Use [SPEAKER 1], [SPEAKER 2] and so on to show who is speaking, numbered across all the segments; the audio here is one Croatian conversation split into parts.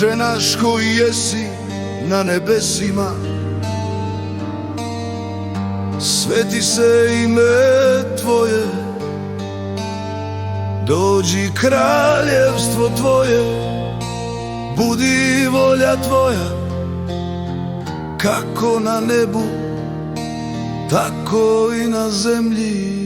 [SPEAKER 1] Oče naš koji jesi na nebesima, sveti se ime Tvoje, dođi kraljevstvo Tvoje, budi volja Tvoja, kako na nebu, tako i na zemlji.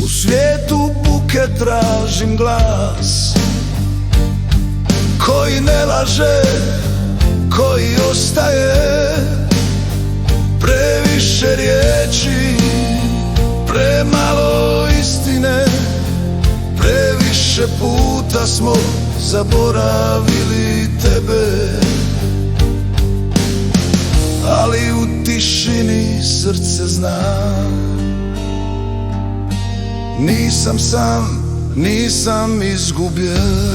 [SPEAKER 1] U svijetu buke tražim glas koji ne laže, koji ostaje. Previše riječi, premalo istine, previše puta smo zaboravili Tebe. Ali u tišini srce zna, nisam sam, nisam izgubljen.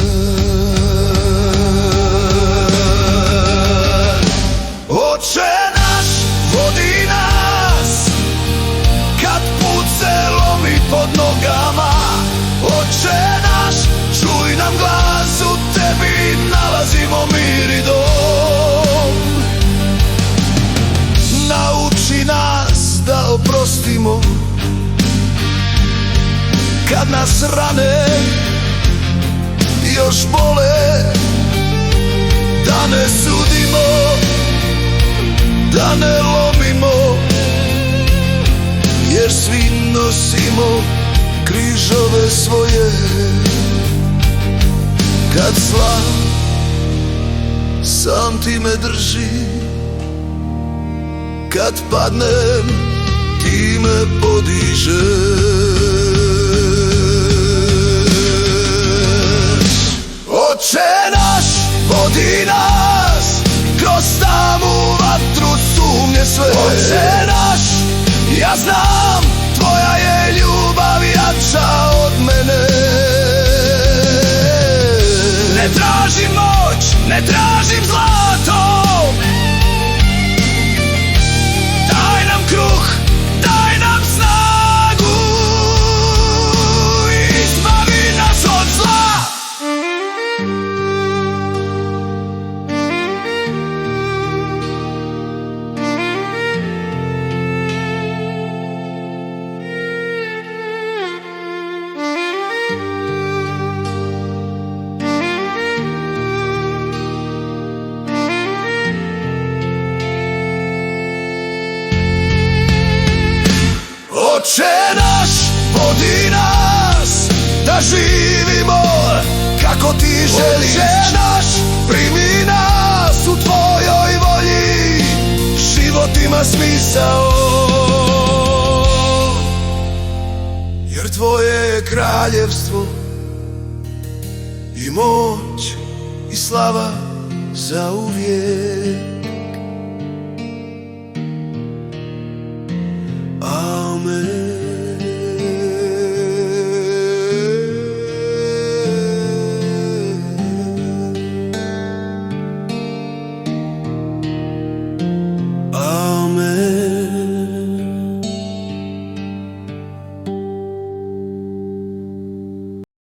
[SPEAKER 1] Oče naš, vodi nas kad put se lomi pod nogama. Oče naš, čuj nam glas, u Tebi nalazimo mir i dom. Nauči nas da oprostimo kad nas rane još bole, da ne sudimo, da ne lomimo, jer svi nosimo križove svoje. Kad zla sam Ti me drži, kad padnem Ti me podižeš. Oče naš, vodi nas kroz tamu vatru sumnje sve. Oče naš, ja znam, Tvoja je ljubav jača od mene. Ne tražim moć, ne tražim zlato, daj nam kruh, daj nam snagu, izbavi nas od zla. Oče naš, vodi nas da živimo kako Ti želiš. Oče naš, primi nas u Tvojoj volji, život ima smisao, jer Tvoje je kraljevstvo i moć i slava za uvijek. Amen.